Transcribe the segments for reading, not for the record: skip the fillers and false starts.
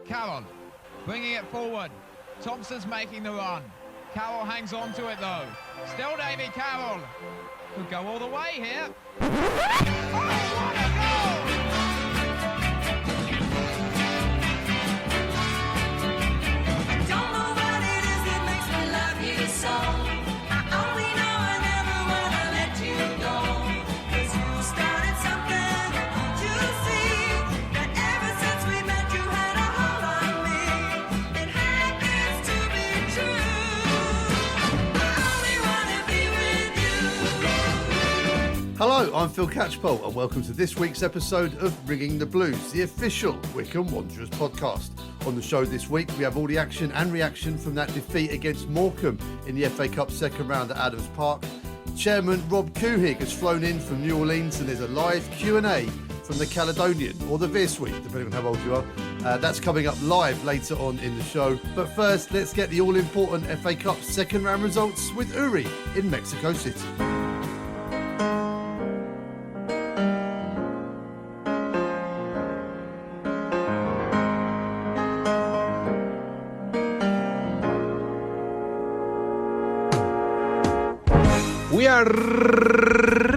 Carroll bringing it forward. Thompson's making the run. Carroll hangs on to it though. Still Davy Carroll. Could go all the way here. Oh, what a goal! I don't know what it is that makes me love you so. I only know I never wanna let you go. 'Cause you started something, don't you see? That ever since we met you had a hold on me. It happens to be true. I only wanna be with you. Hello, I'm Phil Catchpole and welcome to this week's episode of Ringing the Blues, the official Wycombe Wanderers podcast. On the show this week, we have all the action and reaction from that defeat against Morecambe in the FA Cup second round at Adams Park. Chairman Rob Couhig has flown in from New Orleans and there's a live Q&A from the Caledonian, or the Veer Suite, depending on how old you are. That's coming up live later on in the show. But first, let's get the all-important FA Cup second round results with Uri in Mexico City. We are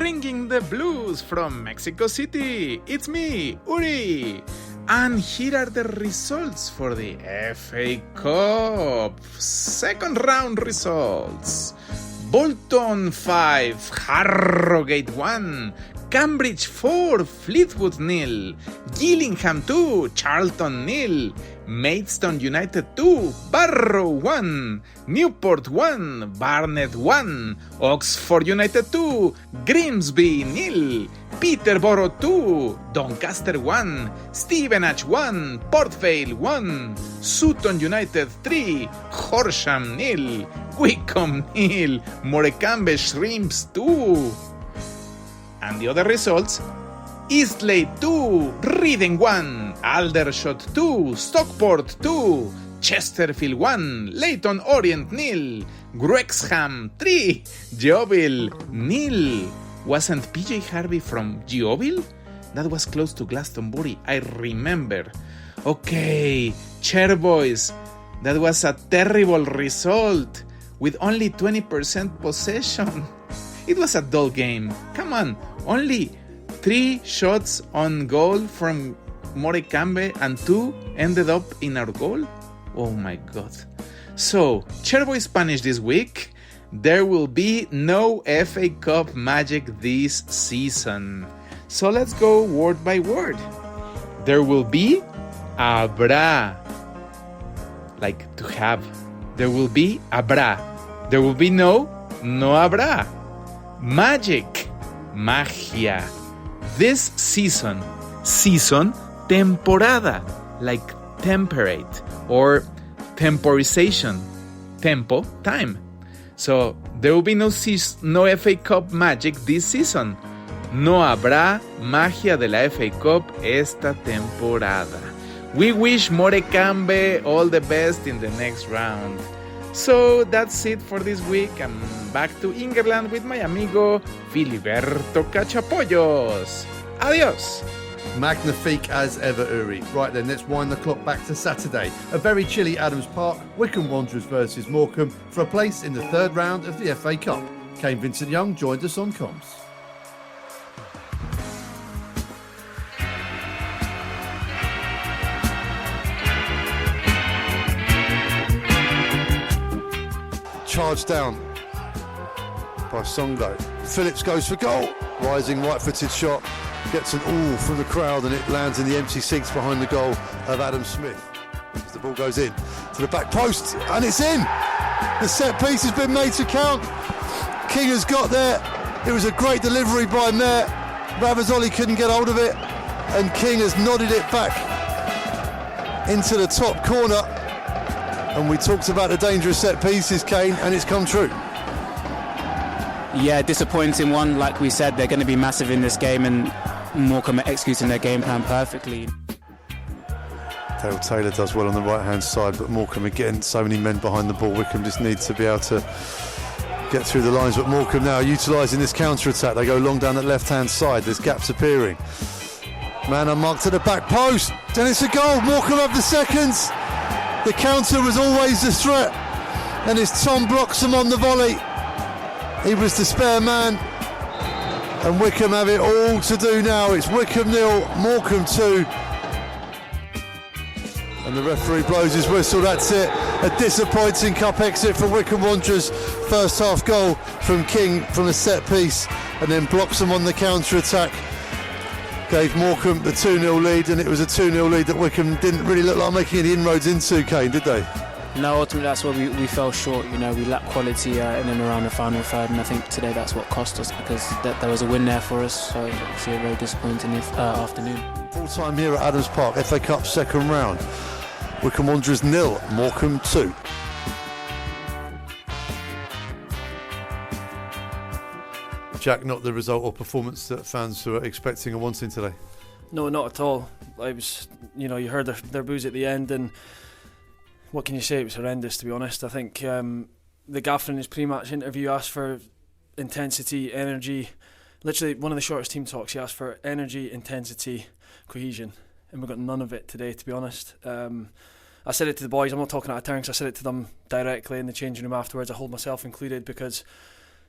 ringing the blues from Mexico City. It's me, Uri. And here are the results for the FA Cup. Second round results. Bolton 5, Harrogate 1, Cambridge 4, Fleetwood 0, Gillingham 2, Charlton 0, Maidstone United 2, Barrow 1, Newport 1, Barnet 1, Oxford United 2, Grimsby 0, Peterborough 2, Doncaster 1, Stevenage 1, Port Vale 1, Sutton United 3, Horsham 0, Wycombe 0, Morecambe Shrimps 2. And the other results: Eastleigh 2, Reading 1, Aldershot 2, Stockport 2, Chesterfield 1, Leyton Orient 0, Wrexham 3, Yeovil 0. Wasn't PJ Harvey from Yeovil? That was close to Glastonbury, I remember. Okay, Chairboys, that was a terrible result with only 20% possession. It was a dull game. Come on, only 3 shots on goal from Morecambe and 2 ended up in our goal? Oh my god. So, Chairboy Spanish this week. There will be no FA Cup magic this season. So let's go word by word. There will be habrá, like to have. There will be habrá. There will be no habrá. Magic, magia. This season, temporada, like temperate, or temporization, tempo, time. So there will be no FA Cup magic this season. No habrá magia de la FA Cup esta temporada. We wish Morecambe all the best in the next round. So that's it for this week. I'm back to England with my amigo Filiberto Cachapollos. Adios. Magnifique as ever, Uri. Right then, let's wind the clock back to Saturday. A very chilly Adams Park, Wycombe Wanderers versus Morecambe for a place in the third round of the FA Cup. Kane Vincent Young joined us on comms. Charged down by Songo. Phillips goes for goal. Rising right-footed shot. Gets an all from the crowd and it lands in the empty seats behind the goal of Adam Smith. As the ball goes in to the back post and it's in. The set piece has been made to count. King has got there. It was a great delivery by Mayer. Ravazoli couldn't get hold of it and King has nodded it back into the top corner. And we talked about the dangerous set pieces, Kane, and it's come true. Yeah, disappointing one. Like we said, they're going to be massive in this game and Morecambe are executing their game plan perfectly. Dale Taylor does well on the right-hand side, but Morecambe are getting so many men behind the ball. Wycombe just needs to be able to get through the lines, but Morecambe now utilising this counter-attack. They go long down that left-hand side. There's gaps appearing. Man unmarked to the back post. Then it's a goal. Morecambe have the seconds. The counter was always the threat. And it's Tom Bloxham on the volley. He was the spare man. And Wycombe have it all to do now. It's Wycombe 0, Morecambe 2. And the referee blows his whistle. That's it. A disappointing cup exit for Wycombe Wanderers. First half goal from King from a set piece. And then Bloxham on the counter-attack. Gave Morecambe the 2-0 lead, and it was a 2-0 lead that Wycombe didn't really look like making any inroads into, Kane, did they? No, ultimately that's where we fell short. You know, we lacked quality in and around the final third, and I think today that's what cost us, because there was a win there for us. So obviously a very disappointing afternoon. Full time here at Adams Park, FA Cup second round. Wycombe Wanderers 0, Morecambe 2. Jack, not the result or performance that fans were expecting and wanting today? No, not at all. I was, you heard their boos at the end, and what can you say? It was horrendous, to be honest. I think the gaffer in his pre-match interview asked for intensity, energy. Literally, one of the shortest team talks, he asked for energy, intensity, cohesion, and we got none of it today, to be honest. I said it to the boys. I'm not talking out of turn, because I said it to them directly in the changing room afterwards. I hold myself included because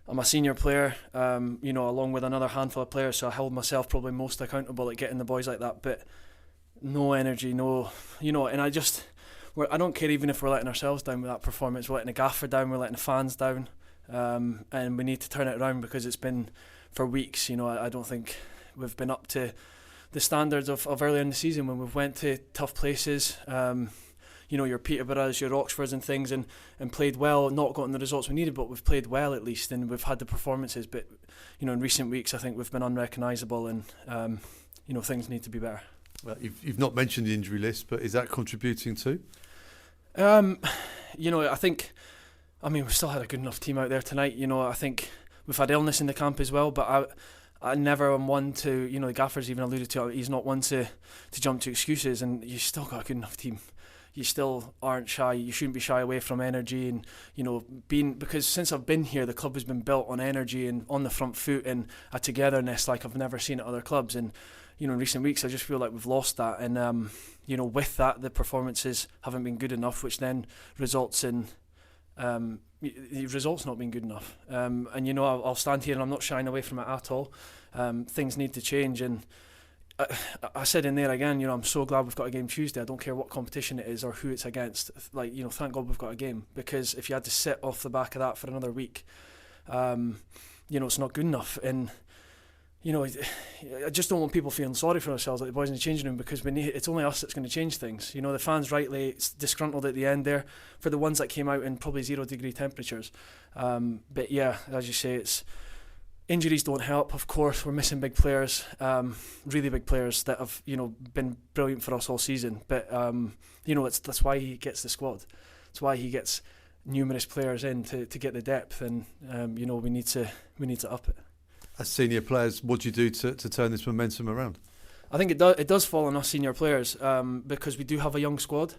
I'm a senior player, along with another handful of players, so I held myself probably most accountable at getting the boys like that. But no energy, and I don't care even if we're letting ourselves down with that performance. We're letting the gaffer down, we're letting the fans down, and we need to turn it around, because it's been for weeks. I don't think we've been up to the standards of earlier in the season when we've went to tough places. Your Peterboroughs, your Oxfords and things, and played well, not gotten the results we needed, but we've played well at least, and we've had the performances. But, in recent weeks, I think we've been unrecognisable, and, things need to be better. Well, you've not mentioned the injury list, but is that contributing too? I think, we've still had a good enough team out there tonight. I think we've had illness in the camp as well, but I never am one to, the gaffer's even alluded to, he's not one to jump to excuses, and you still got a good enough team. You still aren't shy. You shouldn't be shy away from energy, and because since I've been here, the club has been built on energy and on the front foot and a togetherness like I've never seen at other clubs. And in recent weeks, I just feel like we've lost that. And with that, the performances haven't been good enough, which then results in the results not being good enough. I'll stand here and I'm not shying away from it at all. Things need to change, and I said in there again, I'm so glad we've got a game Tuesday. I don't care what competition it is or who it's against. Thank God we've got a game, because if you had to sit off the back of that for another week, it's not good enough. And I just don't want people feeling sorry for themselves, like the boys in the changing room, because it's only us that's going to change things. The fans rightly disgruntled at the end there for the ones that came out in probably 0-degree temperatures. But yeah, as you say, injuries don't help. Of course, we're missing big players, really big players that have been brilliant for us all season. But that's why he gets the squad. It's why he gets numerous players in to get the depth, and we need to up it. As senior players, what do you do to turn this momentum around? I think it does fall on us senior players, because we do have a young squad.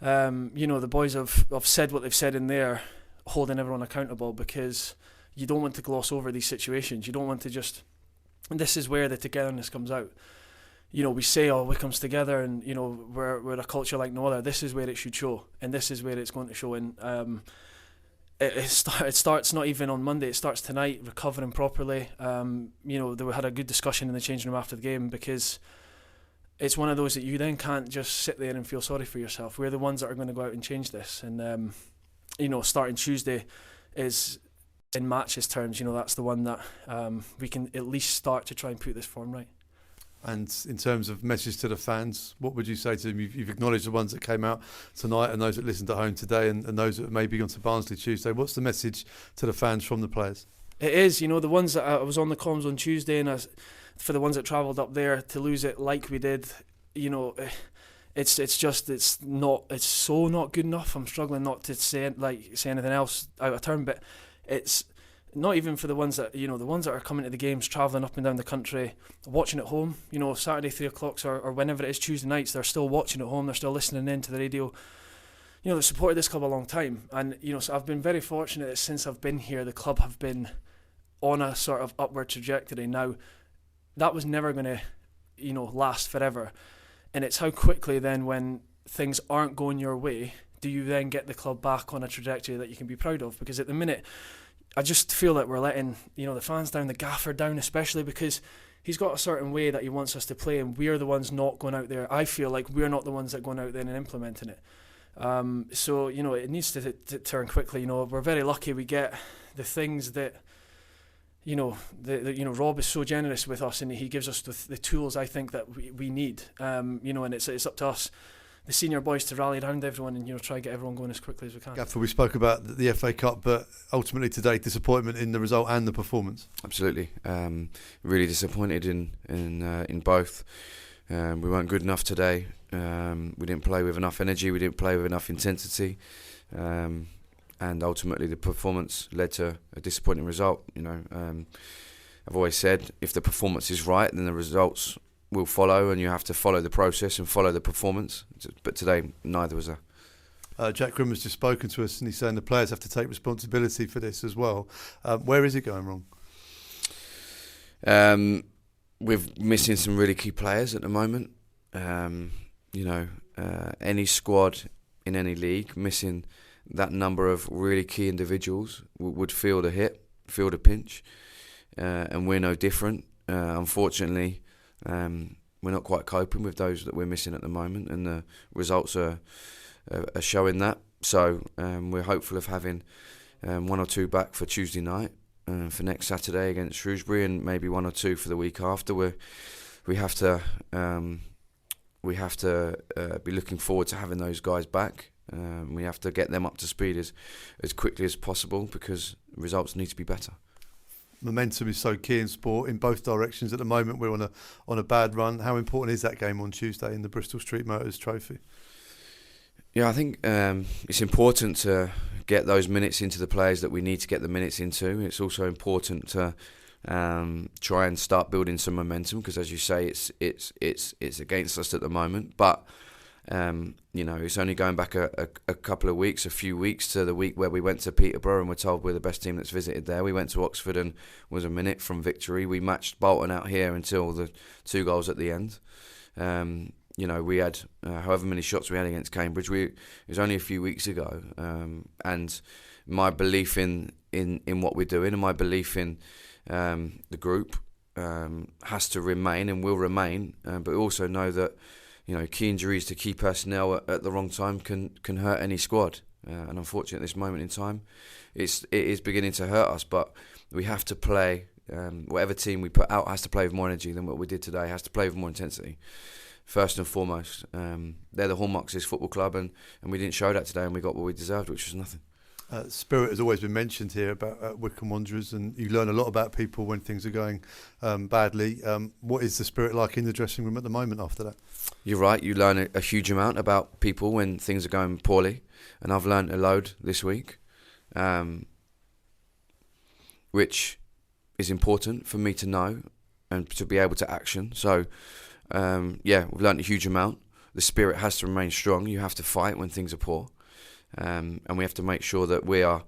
The boys have said what they've said in there, holding everyone accountable, because you don't want to gloss over these situations. You don't want to just... And this is where the togetherness comes out. We say, Wycombe's together, and, we're a culture like no other. This is where it should show, and this is where it's going to show. And it starts not even on Monday. It starts tonight, recovering properly. We had a good discussion in the changing room after the game, because it's one of those that you then can't just sit there and feel sorry for yourself. We're the ones that are going to go out and change this. And, starting Tuesday is... in matches terms, that's the one that we can at least start to try and put this form right. And in terms of message to the fans, what would you say to them? You've acknowledged the ones that came out tonight and those that listened at home today, and those that maybe gone to Barnsley Tuesday. What's the message to the fans from the players? It is, the ones that I was on the comms on Tuesday, and for the ones that travelled up there to lose it like we did, it's so not good enough. I'm struggling not to say anything else out of turn, but it's not even for the ones that the ones that are coming to the games, travelling up and down the country, watching at home. Saturday 3 o'clock or whenever it is, Tuesday nights, they're still watching at home. They're still listening in to the radio. They've supported this club a long time, and so I've been very fortunate that since I've been here, the club have been on a sort of upward trajectory. Now, that was never going to last forever. And it's how quickly then, when things aren't going your way, do you then get the club back on a trajectory that you can be proud of? Because at the minute, I just feel that we're letting the fans down, the gaffer down, especially because he's got a certain way that he wants us to play, and we're the ones not going out there. I feel like we're not the ones that going out there and implementing it. So it needs to turn quickly. We're very lucky we get the things that Rob is so generous with us, and he gives us the tools I think that we need. And it's up to us, the senior boys, to rally around everyone and try and get everyone going as quickly as we can. Gaffer, we spoke about the FA Cup, but ultimately today, disappointment in the result and the performance. Absolutely, really disappointed in both. We weren't good enough today. We didn't play with enough energy. We didn't play with enough intensity, and ultimately the performance led to a disappointing result. I've always said if the performance is right, then the results will follow, and you have to follow the process and follow the performance. But today, neither was there. Jack Grimmer's just spoken to us, and he's saying the players have to take responsibility for this as well. Where is it going wrong? We're missing some really key players at the moment. Any squad in any league missing that number of really key individuals would feel the hit, feel the pinch, and we're no different. Unfortunately, we're not quite coping with those that we're missing at the moment, and the results are showing that. So we're hopeful of having one or two back for Tuesday night, for next Saturday against Shrewsbury, and maybe one or two for the week after. We have to be looking forward to having those guys back. We have to get them up to speed as quickly as possible, because results need to be better. Momentum is so key in sport in both directions at the moment. We're on a bad run. How important is that game on Tuesday in the Bristol Street Motors Trophy? Yeah, I think it's important to get those minutes into the players that we need to get the minutes into. It's also important to try and start building some momentum, because, as you say, it's against us at the moment. But it's only going back a couple of weeks, a few weeks, to the week where we went to Peterborough and were told we're the best team that's visited there. We went to Oxford and was a minute from victory. We matched Bolton out here until the 2 goals at the end. We had however many shots we had against Cambridge. It was only a few weeks ago, and my belief in what we're doing, and my belief in the group has to remain and will remain. But we also know that key injuries to key personnel at the wrong time can hurt any squad. And unfortunately, at this moment in time, it is beginning to hurt us. But we have to play. Whatever team we put out has to play with more energy than what we did today. Has to play with more intensity. First and foremost, they're the hallmarks of this football club, and we didn't show that today, and we got what we deserved, which was nothing. Spirit has always been mentioned here about Wycombe Wanderers, and you learn a lot about people when things are going badly. What is the spirit like in the dressing room at the moment after that? You're right, you learn a huge amount about people when things are going poorly, and I've learned a load this week, which is important for me to know and to be able to action. So, we've learned a huge amount. The spirit has to remain strong. You have to fight when things are poor. And we have to make sure that we are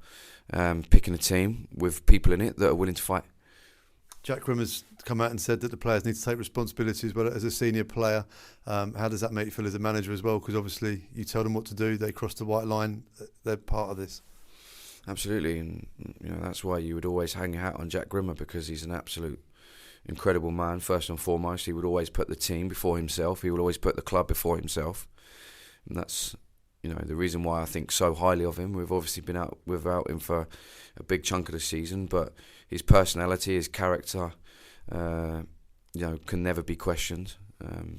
picking a team with people in it that are willing to fight. Jack Grimmer's come out and said that the players need to take responsibility as well as a senior player. How does that make you feel as a manager as well? Because obviously you tell them what to do, they cross the white line, they're part of this. Absolutely, and that's why you would always hang your hat on Jack Grimmer, because he's an absolute incredible man. First and foremost, he would always put the team before himself. He would always put the club before himself, and that's the reason why I think so highly of him. We've obviously been out without him for a big chunk of the season, but his personality, his character, can never be questioned.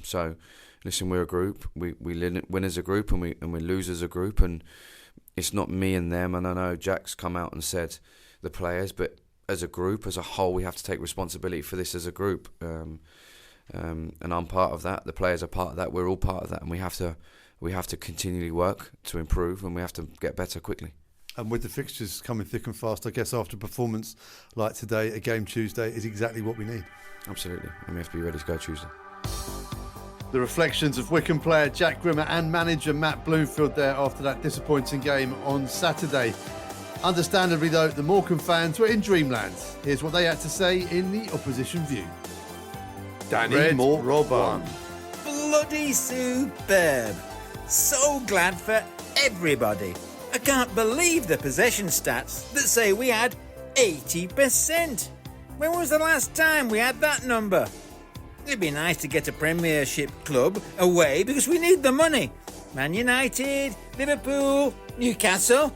So, listen, we're a group. We win as a group, and we lose as a group, and it's not me and them. And I know Jack's come out and said the players, but as a group, as a whole, we have to take responsibility for this as a group. And I'm part of that. The players are part of that. We're all part of that, and we have to continually work to improve, and we have to get better quickly. And with the fixtures coming thick and fast, I guess after a performance like today, a game Tuesday is exactly what we need. Absolutely, and we have to be ready to go Tuesday. The reflections of Wycombe player Jack Grimmer and manager Matt Bloomfield there after that disappointing game on Saturday. Understandably though, the Morecambe fans were in dreamland. Here's what they had to say in the opposition view. Danny Red Moore, Rob one. Bloody superb. So glad for everybody. I can't believe the possession stats that say we had 80%. When was the last time we had that number? It'd be nice to get a Premiership club away because we need the money. Man United, Liverpool, Newcastle.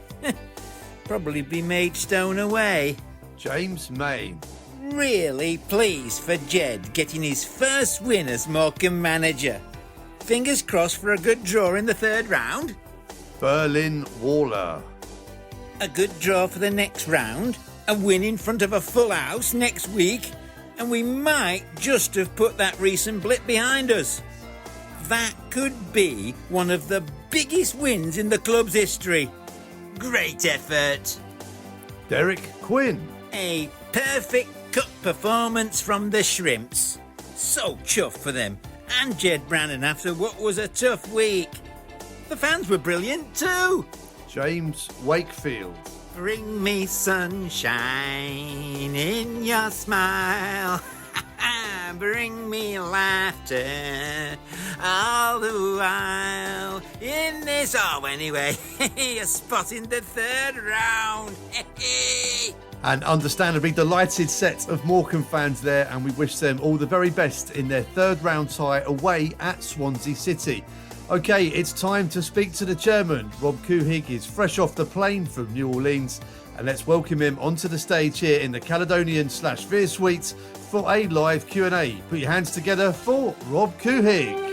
Probably be Maidstone away. James Main. Really pleased for Jed getting his first win as Morecambe manager. Fingers crossed for a good draw in the third round. Berlin Waller. A good draw for the next round. A win in front of a full house next week. And we might just have put that recent blip behind us. That could be one of the biggest wins in the club's history. Great effort. Derek Quinn. A perfect cup performance from the Shrimps. So chuffed for them. And Jed Brannan after what was a tough week. The fans were brilliant too. James Wakefield. Bring me sunshine in your smile. Bring me laughter all the while. In this, anyway, a spot in the third round. An understandably delighted set of Morecambe fans there, and we wish them all the very best in their third round tie away at Swansea City. Okay, it's time to speak to the chairman. Rob Couhig is fresh off the plane from New Orleans, and let's welcome him onto the stage here in the Caledonian /Veer Suite for a live Q&A. Put your hands together for Rob Couhig.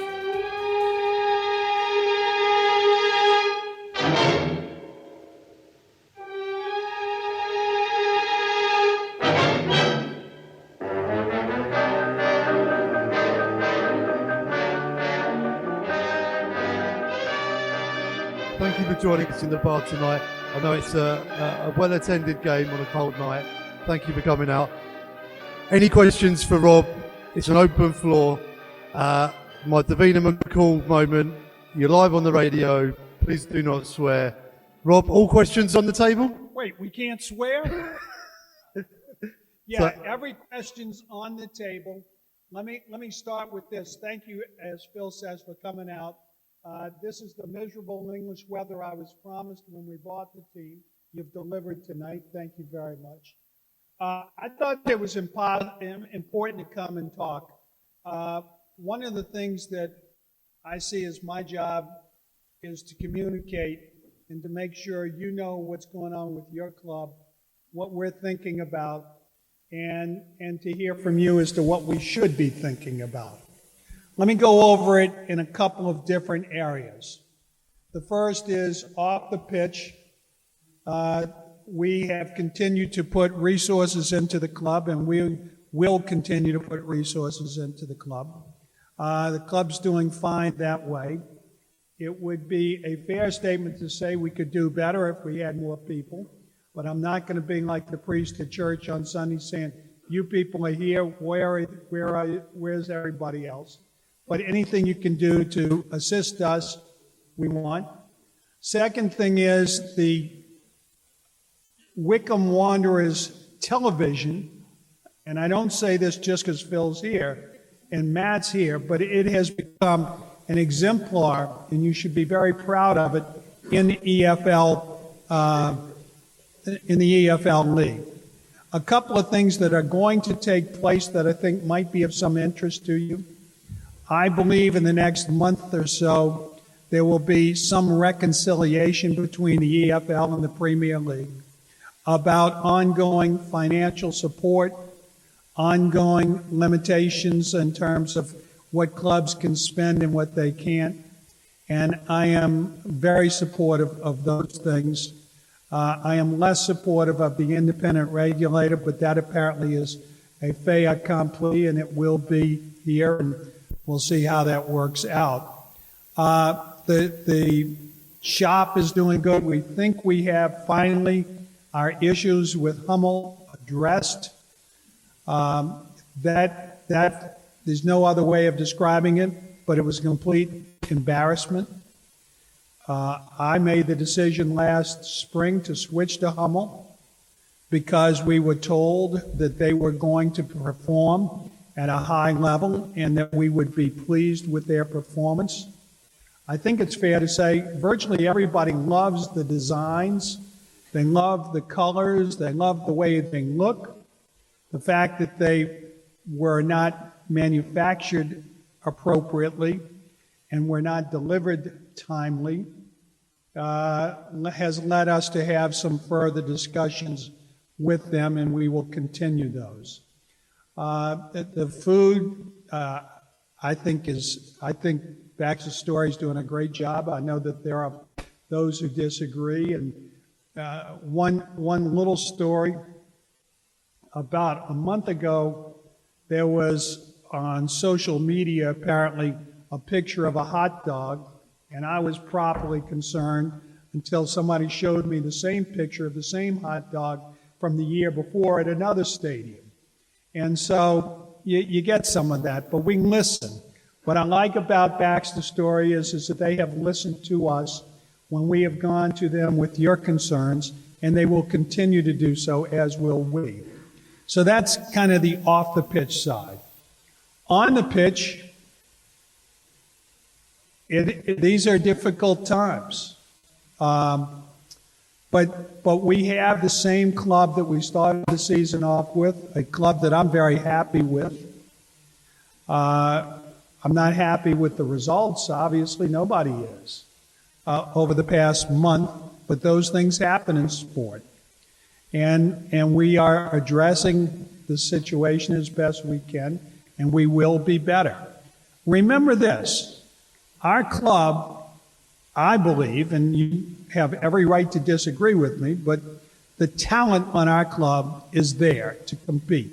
Thank you for joining us in the bar tonight. I know it's a well-attended game on a cold night. Thank you for coming out. Any questions for Rob? It's an open floor. My Davina McCall moment. You're live on the radio. Please do not swear. Rob, all questions on the table? Wait, we can't swear? Yeah, every question's on the table. Let me start with this. Thank you, as Phil says, for coming out. This is the miserable English weather I was promised when we bought the team. You've delivered tonight. Thank you very much. I thought it was important to come and talk. One of the things that I see as my job is to communicate and to make sure you know what's going on with your club, what we're thinking about, and to hear from you as to what we should be thinking about. Let me go over it in a couple of different areas. The first is off the pitch. We have continued to put resources into the club, and we will continue to put resources into the club. The club's doing fine that way. It would be a fair statement to say we could do better if we had more people, but I'm not going to be like the priest at church on Sunday saying, you people are here, where's everybody else? But anything you can do to assist us, we want. Second thing is the Wycombe Wanderers television, and I don't say this just because Phil's here and Matt's here, but it has become an exemplar, and you should be very proud of it in the EFL league. A couple of things that are going to take place that I think might be of some interest to you. I believe in the next month or so, there will be some reconciliation between the EFL and the Premier League about ongoing financial support, ongoing limitations in terms of what clubs can spend and what they can't. And I am very supportive of those things. I am less supportive of the independent regulator, but that apparently is a fait accompli, and it will be here, and we'll see how that works out. The shop is doing good. We think we have finally our issues with Hummel addressed. There's no other way of describing it, but it was a complete embarrassment. I made the decision last spring to switch to Hummel because we were told that they were going to perform at a high level and that we would be pleased with their performance. I think it's fair to say virtually everybody loves the designs. They love the colors. They love the way they look. The fact that they were not manufactured appropriately and were not delivered timely has led us to have some further discussions with them, and we will continue those. The food, I think Baxter Story is doing a great job. I know that there are those who disagree, and one little story. About a month ago, there was on social media apparently a picture of a hot dog, and I was properly concerned until somebody showed me the same picture of the same hot dog from the year before at another stadium. And so you get some of that, but we listen. What I like about Baxter Story is that they have listened to us when we have gone to them with your concerns, and they will continue to do so, as will we. So that's kind of the off-the-pitch side. On the pitch, these are difficult times. But we have the same club that we started the season off with, a club that I'm very happy with. I'm not happy with the results, obviously, nobody is, over the past month, but those things happen in sport. And we are addressing the situation as best we can, and we will be better. Remember this, our club, I believe, and you have every right to disagree with me, but the talent on our club is there to compete.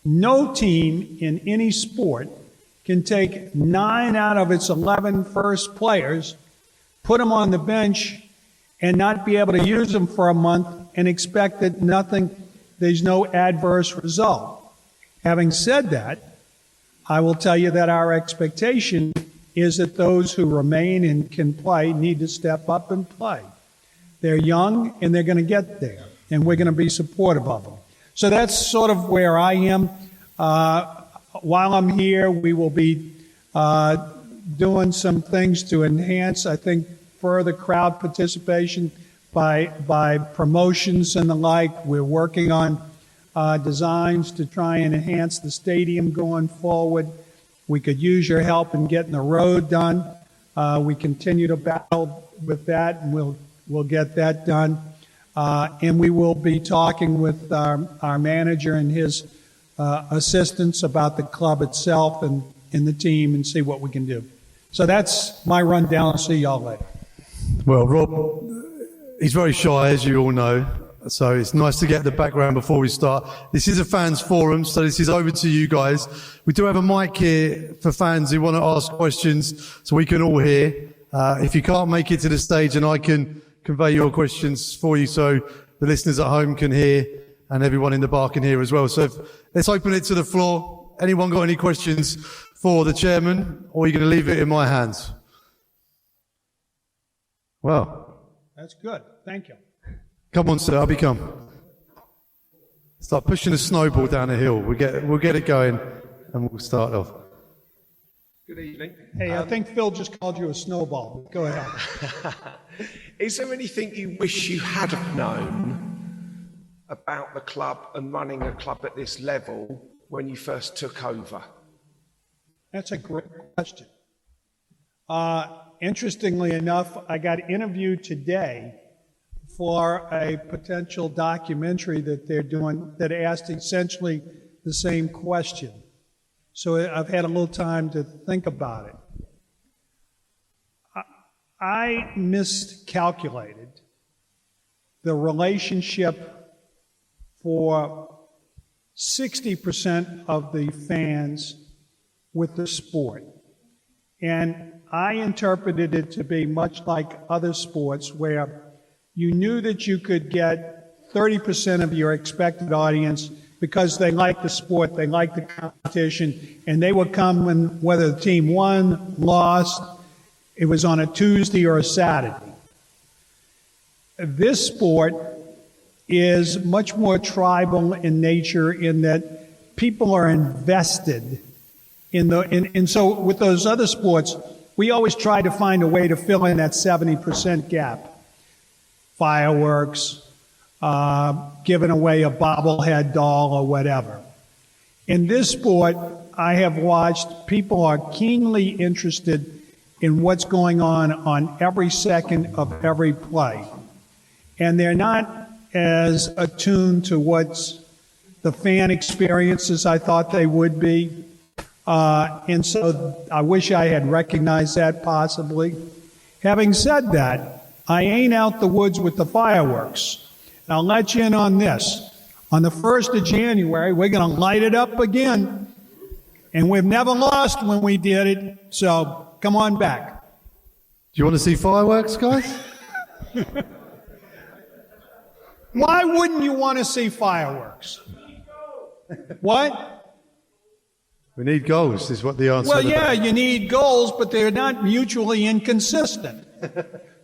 No team in any sport can take 9 out of its 11 first players, put them on the bench, and not be able to use them for a month and expect that there's no adverse result. Having said that, I will tell you that our expectation is that those who remain and can play need to step up and play. They're young and they're going to get there, and we're going to be supportive of them. So that's sort of where I am. While I'm here, we will be doing some things to enhance, I think, further crowd participation by promotions and the like. We're working on designs to try and enhance the stadium going forward. We could use your help in getting the road done. We continue to battle with that, and we'll get that done. And we will be talking with our manager and his assistants about the club itself and the team and see what we can do. So that's my rundown. I'll see y'all later. Well, Rob, he's very shy, as you all know, so it's nice to get the background before we start. This is a fans forum, so this is over to you guys. We do have a mic here for fans who want to ask questions, so we can all hear. If you can't make it to the stage, and I can convey your questions for you so the listeners at home can hear and everyone in the bar can hear as well. So let's open it to the floor. Anyone got any questions for the chairman, or are you going to leave it in my hands? Well, That's good. Thank you. come on, sir, I'll become. Start pushing a snowball down a hill. We'll get it going, and we'll start off. Good evening. Hey, I think Phil just called you a snowball. Go ahead. Is there anything you wish you had have known about the club and running a club at this level when you first took over? That's a great question. Interestingly enough, I got interviewed today for a potential documentary that they're doing that asked essentially the same question. So I've had a little time to think about it. I miscalculated the relationship for 60% of the fans with the sport. And I interpreted it to be much like other sports where you knew that you could get 30% of your expected audience because they like the sport, they like the competition, and they would come when, whether the team won, lost, it was on a Tuesday or a Saturday. This sport is much more tribal in nature in that people are invested and so with those other sports, we always try to find a way to fill in that 70% gap. Fireworks, giving away a bobblehead doll or whatever. In this sport, I have watched people are keenly interested in what's going on every second of every play. And they're not as attuned to what's the fan experiences I thought they would be. And so I wish I had recognized that possibly. Having said that, I ain't out the woods with the fireworks. And I'll let you in on this. On the 1st of January, we're going to light it up again. And we've never lost when we did it, so come on back. Do you want to see fireworks, guys? Why wouldn't you want to see fireworks? What? We need goals, is what the answer is. Well, yeah, you need goals, but they're not mutually inconsistent.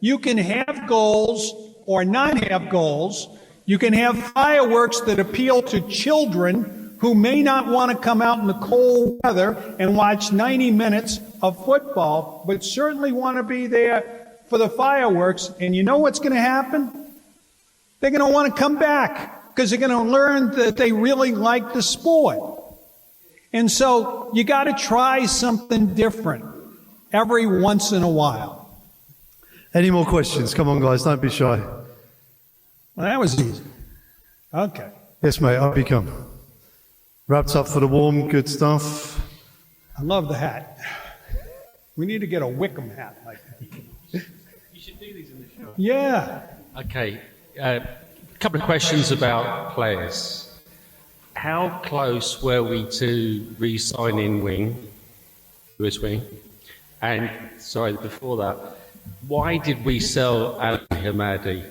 You can have goals or not have goals. You can have fireworks that appeal to children who may not want to come out in the cold weather and watch 90 minutes of football, but certainly want to be there for the fireworks. And you know what's going to happen? They're going to want to come back because they're going to learn that they really like the sport. And so you got to try something different every once in a while. Any more questions? Come on, guys, don't be shy. Well, that was easy. Okay. Yes, mate, up you come. Wrapped up for the warm, good stuff. I love the hat. We need to get a Wycombe hat like that. You should do these in the show. Yeah. Okay. A couple of questions about players. How close were we to re-signing Lewis Wing? And, sorry, before that, why did we sell Ali Hamadi?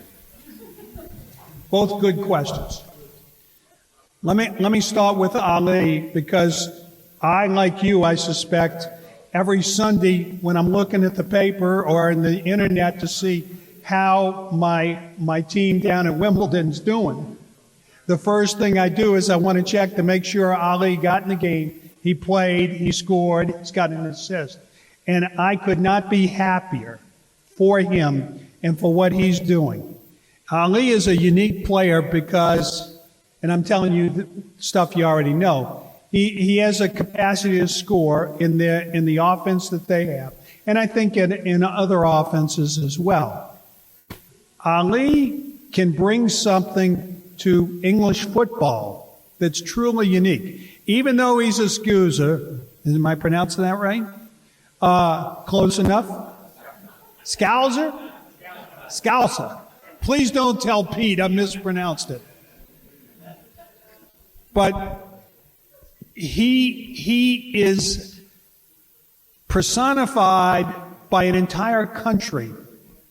Both good questions. Let me start with Ali because I, like you, I suspect every Sunday when I'm looking at the paper or in the internet to see how my team down at Wimbledon's doing, the first thing I do is I want to check to make sure Ali got in the game. He played, he scored, he's got an assist. And I could not be happier for him and for what he's doing. Ali is a unique player because, and I'm telling you stuff you already know, he has a capacity to score in the offense that they have, and I think in other offenses as well. Ali can bring something to English football that's truly unique. Even though he's a scoozer, am I pronouncing that right? Close enough? Scouser? Scouser. Please don't tell Pete I mispronounced it. But he is personified by an entire country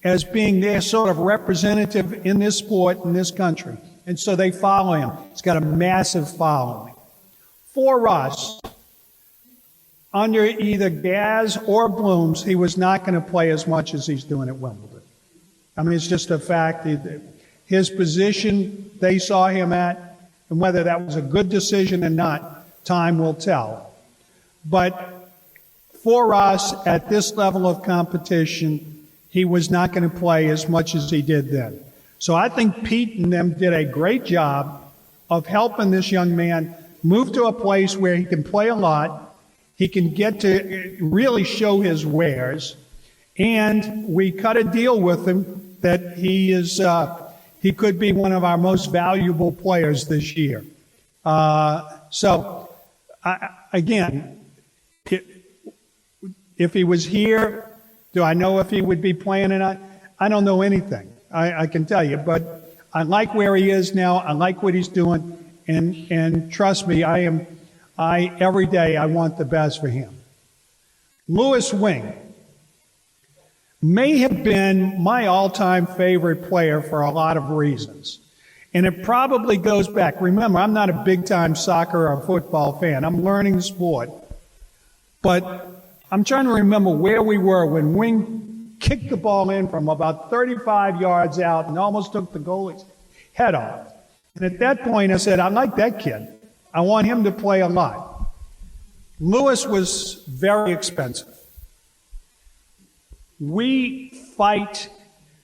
as being their sort of representative in this sport in this country. And so they follow him. He's got a massive following. For us, under either Gaz or Blooms, he was not going to play as much as he's doing at Wimbledon. I mean, it's just a fact. His position they saw him at, and whether that was a good decision or not, time will tell. But for us, at this level of competition, he was not going to play as much as he did then. So I think Pete and them did a great job of helping this young man move to a place where he can play a lot, he can get to really show his wares, and we cut a deal with him that he could be one of our most valuable players this year. Again, if he was here, do I know if he would be playing or not? I don't know anything. I can tell you, but I like where he is now. I like what he's doing, and trust me, every day I want the best for him. Lewis Wing may have been my all-time favorite player for a lot of reasons. And it probably goes back. Remember, I'm not a big-time soccer or football fan. I'm learning the sport. But I'm trying to remember where we were when Wing kicked the ball in from about 35 yards out and almost took the goalie's head off. And at that point, I said, I like that kid. I want him to play a lot. Lewis was very expensive. We fight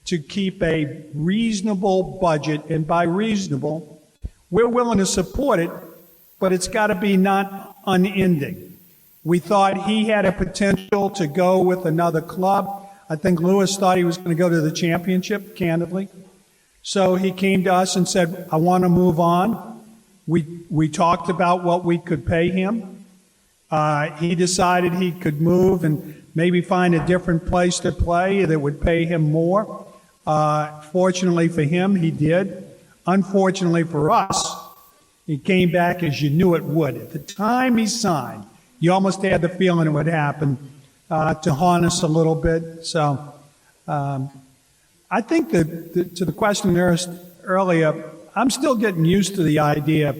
to keep a reasonable budget, and by reasonable, we're willing to support it, but it's got to be not unending. We thought he had a potential to go with another club. I think Lewis thought he was going to go to the championship, candidly. So he came to us and said, I want to move on. We talked about what we could pay him. He decided he could move and maybe find a different place to play that would pay him more. Fortunately for him, he did. Unfortunately for us, he came back as you knew it would. At the time he signed, you almost had the feeling it would happen to haunt us a little bit. So I think that to the question asked earlier, I'm still getting used to the idea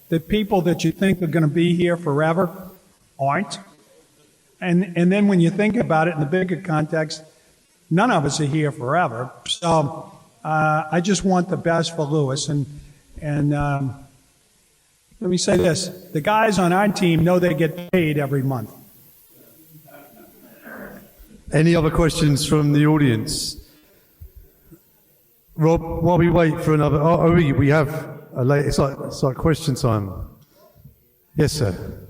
that people that you think are going to be here forever aren't. And then when you think about it in the bigger context, none of us are here forever. So I just want the best for Lewis. And let me say this. The guys on our team know they get paid every month. Any other questions from the audience? Rob, while we wait for another... we have a late... It's like question time. Yes, sir.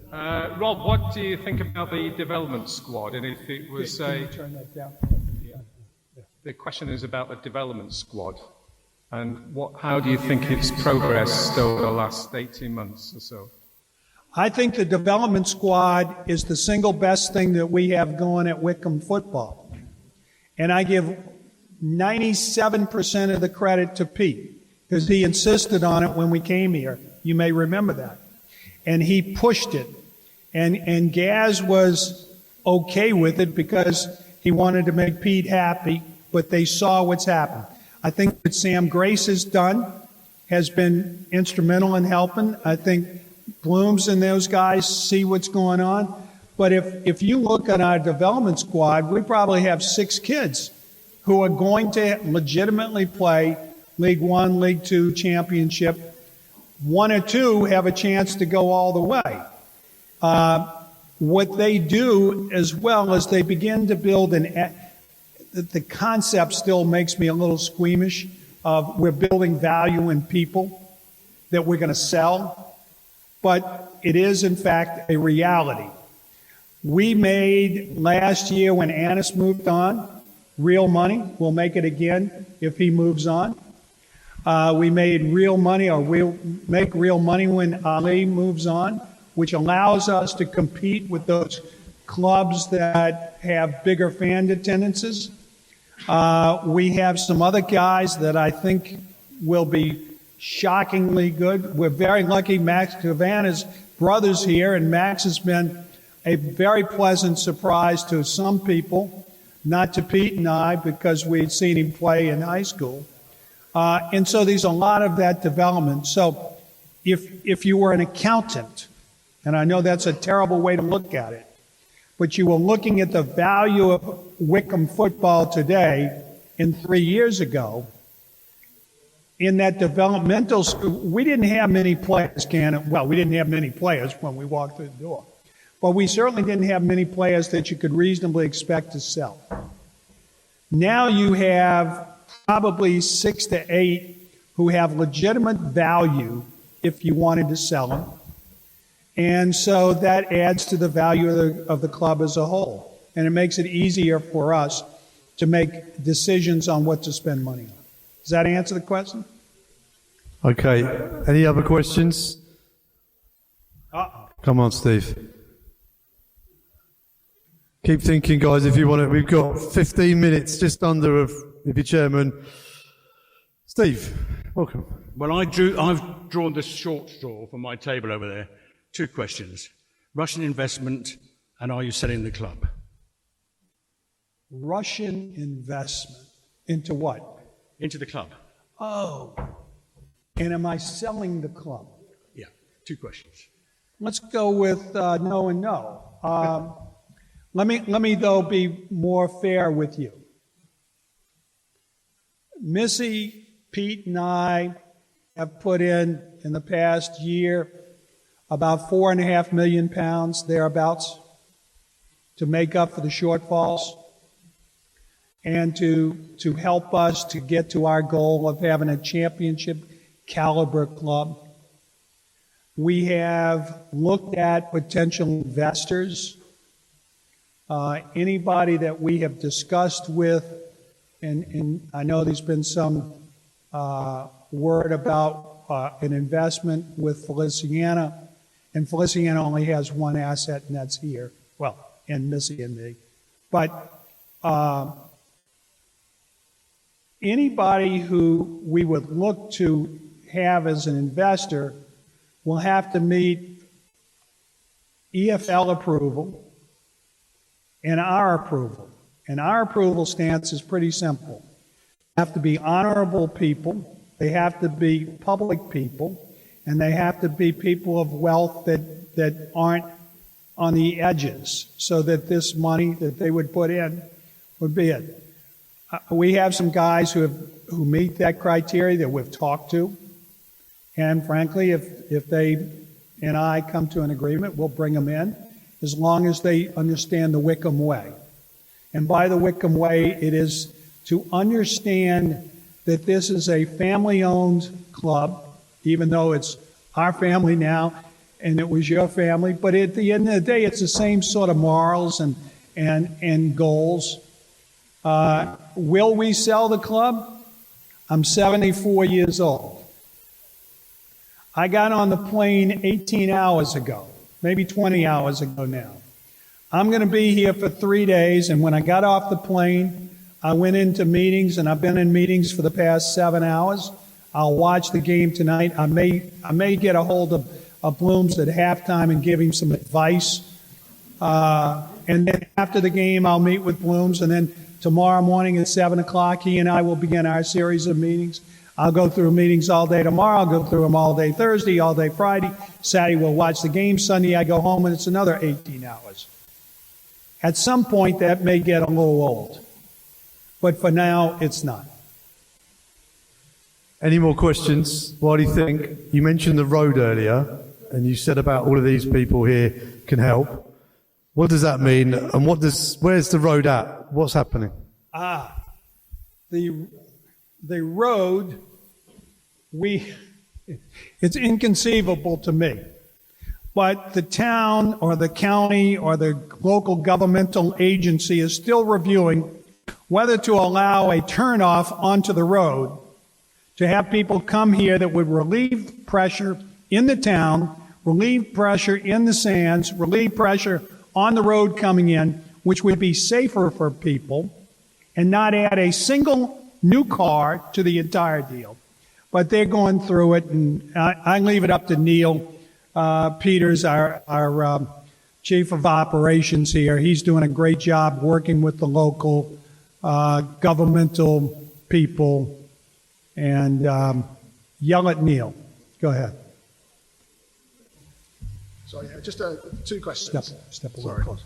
Rob, what do you think about the development squad? And if it was Can you turn that down? the question is about the development squad, and how do you think it's progressed over the last 18 months or so? I think the development squad is the single best thing that we have going at Wycombe football. And I give 97% of the credit to Pete, because he insisted on it when we came here. You may remember that. And he pushed it. And Gaz was okay with it because he wanted to make Pete happy, but they saw what's happened. I think what Sam Grace has done has been instrumental in helping. I think Blooms and those guys see what's going on. But if you look at our development squad, we probably have 6 kids who are going to legitimately play League One, League Two, Championship. 1 or 2 have a chance to go all the way. What they do as well as they begin to build the concept still makes me a little squeamish of we're building value in people that we're going to sell, but it is in fact a reality. We made last year when Annis moved on real money. We'll make it again if he moves on. We made real money, or we'll make real money when Ali moves on, which allows us to compete with those clubs that have bigger fan attendances. We have some other guys that I think will be shockingly good. We're very lucky Max Cavanagh's brother's here, and Max has been a very pleasant surprise to some people, not to Pete and I, because we'd seen him play in high school. And so there's a lot of that development. So if you were an accountant, and I know that's a terrible way to look at it, but you were looking at the value of Wycombe football today and 3 years ago, in that developmental school, we didn't have many players, we didn't have many players when we walked through the door, but we certainly didn't have many players that you could reasonably expect to sell. Now you have probably 6 to 8 who have legitimate value if you wanted to sell them. And so that adds to the value of the club as a whole. And it makes it easier for us to make decisions on what to spend money on. Does that answer the question? Okay. Any other questions? Come on, Steve. Keep thinking, guys, if you want it. We've got 15 minutes, just under, if you're chairman. Steve, welcome. Well, I've drawn the short straw for my table over there. 2 questions. Russian investment, and are you selling the club? Russian investment into what? Into the club. Oh. And am I selling the club? Yeah, 2 questions. Let's go with no and no. Let me though be more fair with you. Missy, Pete, and I have put in the past year about £4.5 million, thereabouts, to make up for the shortfalls and to help us to get to our goal of having a championship caliber club. We have looked at potential investors. Anybody that we have discussed with, and I know there's been some word about an investment with Feliciana, and Feliciana only has one asset, and that's here. Well, in Missy and me. But anybody who we would look to have as an investor will have to meet EFL approval and our approval. And our approval stance is pretty simple. They have to be honorable people, they have to be public people, and they have to be people of wealth that aren't on the edges, so that this money that they would put in would be it. We have some guys who meet that criteria that we've talked to, and frankly, if they and I come to an agreement, we'll bring them in, as long as they understand the Wycombe way. And by the Wycombe way, it is to understand that this is a family-owned club, even though it's our family now, and it was your family, but at the end of the day, it's the same sort of morals and goals. Will we sell the club? I'm 74 years old. I got on the plane 18 hours ago, maybe 20 hours ago now. I'm going to be here for 3 days, and when I got off the plane, I went into meetings, and I've been in meetings for the past 7 hours. I'll watch the game tonight. I may get a hold of Blooms at halftime and give him some advice. And then after the game, I'll meet with Blooms, and then tomorrow morning at 7 o'clock, he and I will begin our series of meetings. I'll go through meetings all day tomorrow. I'll go through them all day Thursday, all day Friday. Saturday, we'll watch the game. Sunday, I go home, and it's another 18 hours. At some point, that may get a little old. But for now, it's not. Any more questions? What do you think? You mentioned the road earlier, and you said about all of these people here can help. What does that mean? And where's the road at? What's happening? The road, it's inconceivable to me. But the town or the county or the local governmental agency is still reviewing whether to allow a turnoff onto the road to have people come here that would relieve pressure in the town, relieve pressure in the sands, relieve pressure on the road coming in, which would be safer for people, and not add a single new car to the entire deal. But they're going through it, and I leave it up to Neil Peters, our chief of operations here. He's doing a great job working with the local governmental people. And yell at Neil. Go ahead. Sorry, just two questions. Step a little closer.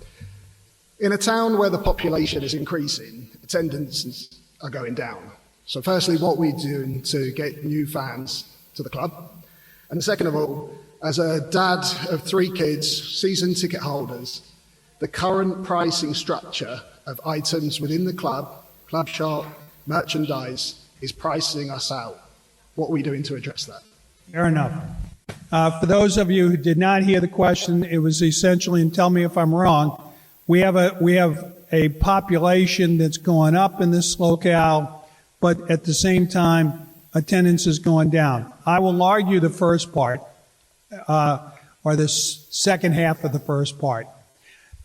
In a town where the population is increasing, attendances are going down. So firstly, what are we doing to get new fans to the club? And second of all, as a dad of 3 kids, season ticket holders, the current pricing structure of items within the club shop, merchandise, is pricing us out. What are we doing to address that? Fair enough. For those of you who did not hear the question, it was essentially, and tell me if I'm wrong, we have a population that's going up in this locale, but at the same time, attendance is going down. I will argue the first part, or the second half of the first part.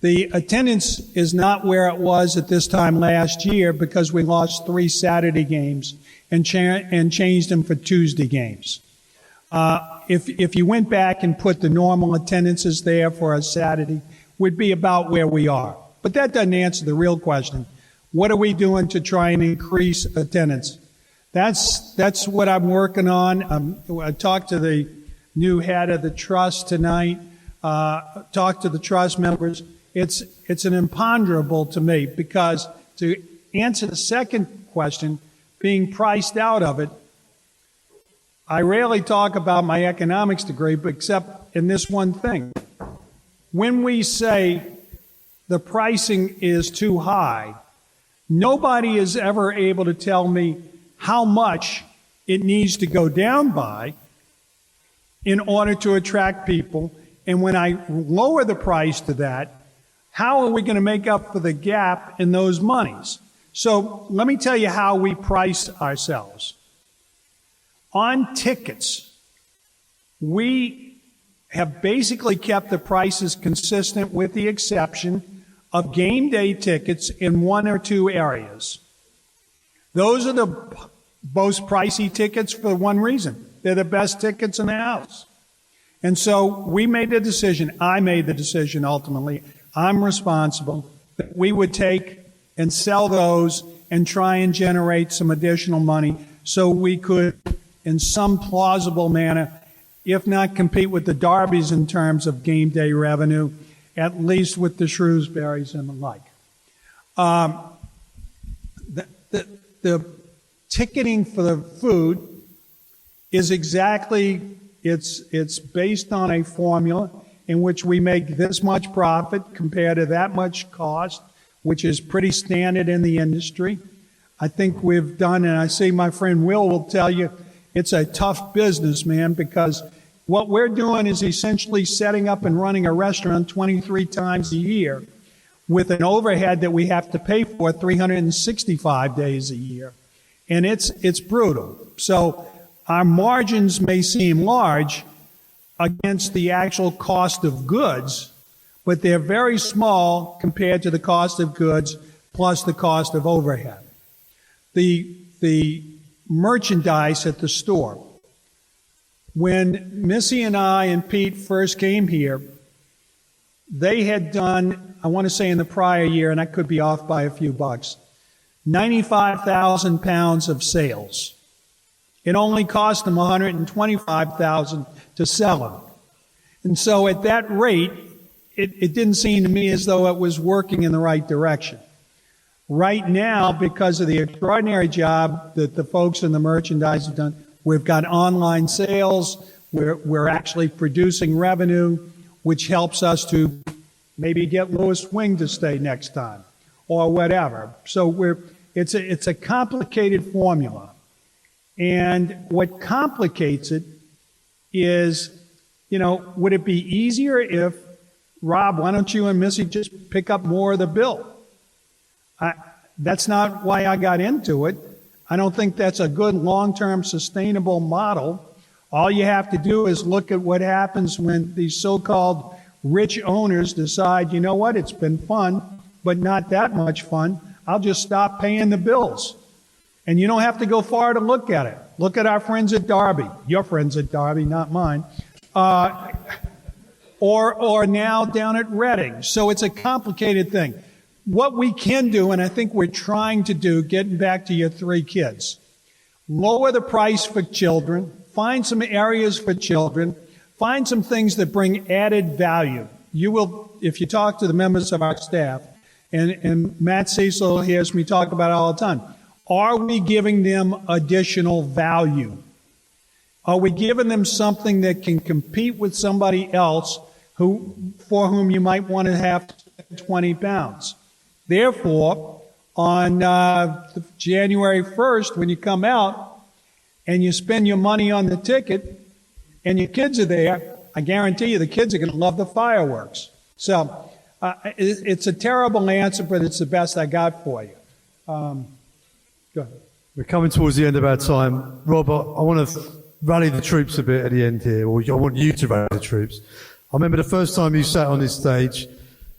The attendance is not where it was at this time last year because we lost 3 Saturday games and changed them for Tuesday games. If you went back and put the normal attendances there for a Saturday, we'd be about where we are. But that doesn't answer the real question. What are we doing to try and increase attendance? That's what I'm working on. I talked to the new head of the trust tonight, talked to the trust members. It's an imponderable to me because to answer the second question, being priced out of it, I rarely talk about my economics degree, but except in this one thing. When we say the pricing is too high, nobody is ever able to tell me how much it needs to go down by in order to attract people. And when I lower the price to that, how are we going to make up for the gap in those monies? So let me tell you how we price ourselves. On tickets, we have basically kept the prices consistent with the exception of game day tickets in one or two areas. Those are the most pricey tickets for one reason. They're the best tickets in the house. And so we made the decision, I made the decision ultimately, I'm responsible, that we would take and sell those and try and generate some additional money so we could, in some plausible manner, if not compete with the Derbies in terms of game day revenue, at least with the Shrewsburys and the like. The ticketing for the food is exactly, it's based on a formula in which we make this much profit compared to that much cost, which is pretty standard in the industry. I think we've done, and I see my friend will tell you, it's a tough business, man, because what we're doing is essentially setting up and running a restaurant 23 times a year with an overhead that we have to pay for 365 days a year. And it's brutal. So our margins may seem large against the actual cost of goods, but they're very small compared to the cost of goods plus the cost of overhead. The merchandise at the store. When Missy and I and Pete first came here, they had done, I want to say in the prior year, and I could be off by a few bucks, 95,000 pounds of sales. It only cost them 125,000 to sell them. And so at that rate, it didn't seem to me as though it was working in the right direction. Right now, because of the extraordinary job that the folks in the merchandise have done, we've got online sales, we're actually producing revenue, which helps us to maybe get Louis Wing to stay next time, or whatever. So it's a complicated formula. And what complicates it is, would it be easier if, Rob, why don't you and Missy just pick up more of the bill? That's not why I got into it. I don't think that's a good long-term sustainable model. All you have to do is look at what happens when these so-called rich owners decide, you know what, it's been fun, but not that much fun. I'll just stop paying the bills. And you don't have to go far to look at it. Look at our friends at Derby. Your friends at Derby, not mine. Or now down at Reading. So it's a complicated thing. What we can do, and I think we're trying to do, getting back to your three kids, lower the price for children, find some areas for children, find some things that bring added value. You will, if you talk to the members of our staff, and Matt Cecil hears me talk about it all the time, are we giving them additional value? Are we giving them something that can compete with somebody else for whom you might want to have 20 pounds? Therefore, on January 1st, when you come out and you spend your money on the ticket and your kids are there, I guarantee you the kids are going to love the fireworks. So it's a terrible answer, but it's the best I got for you. Go ahead. We're coming towards the end of our time. Rob, I want to rally the troops a bit at the end here, or I want you to rally the troops. I remember the first time you sat on this stage,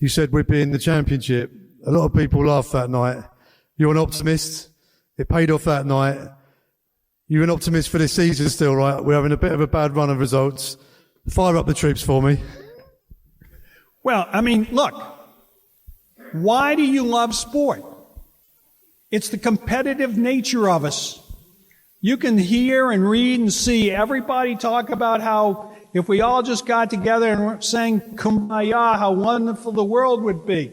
you said we'd be in the championship. A lot of people laughed that night. You're an optimist. It paid off that night. You're an optimist for this season still, right? We're having a bit of a bad run of results. Fire up the troops for me. Well, I mean, look, why do you love sport? It's the competitive nature of us. You can hear and read and see everybody talk about how if we all just got together and sang Kumbaya, how wonderful the world would be.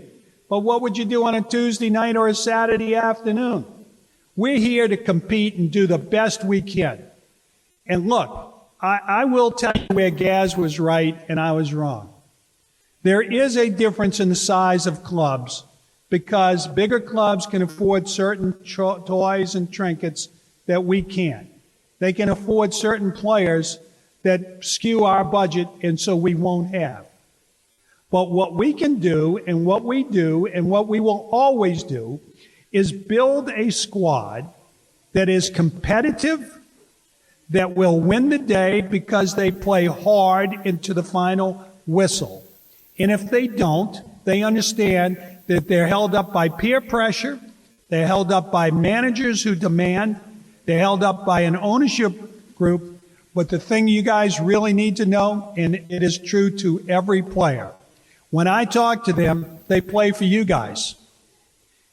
But what would you do on a Tuesday night or a Saturday afternoon? We're here to compete and do the best we can. And look, I will tell you where Gaz was right and I was wrong. There is a difference in the size of clubs because bigger clubs can afford certain toys and trinkets that we can't. They can afford certain players that skew our budget and so we won't have. But what we can do and what we do and what we will always do is build a squad that is competitive, that will win the day because they play hard into the final whistle. And if they don't, they understand that they're held up by peer pressure, they're held up by managers who demand, they're held up by an ownership group. But the thing you guys really need to know, and it is true to every player, when I talk to them, they play for you guys.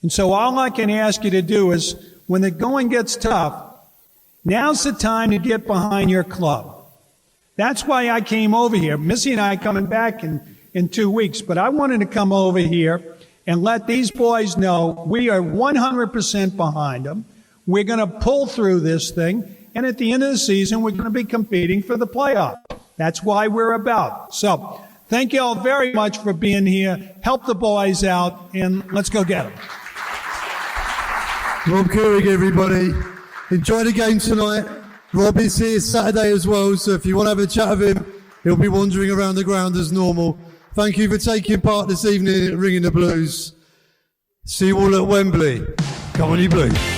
And so all I can ask you to do is, when the going gets tough, now's the time to get behind your club. That's why I came over here. Missy and I are coming back in 2 weeks, but I wanted to come over here and let these boys know we are 100% behind them. We're going to pull through this thing, and at the end of the season, we're going to be competing for the playoff. That's why we're about. So, thank you all very much for being here. Help the boys out, and let's go get them. Rob Couhig, everybody. Enjoy the game tonight. Rob is here Saturday as well, so if you want to have a chat with him, he'll be wandering around the ground as normal. Thank you for taking part this evening at Ringing the Blues. See you all at Wembley. Come on, you Blues.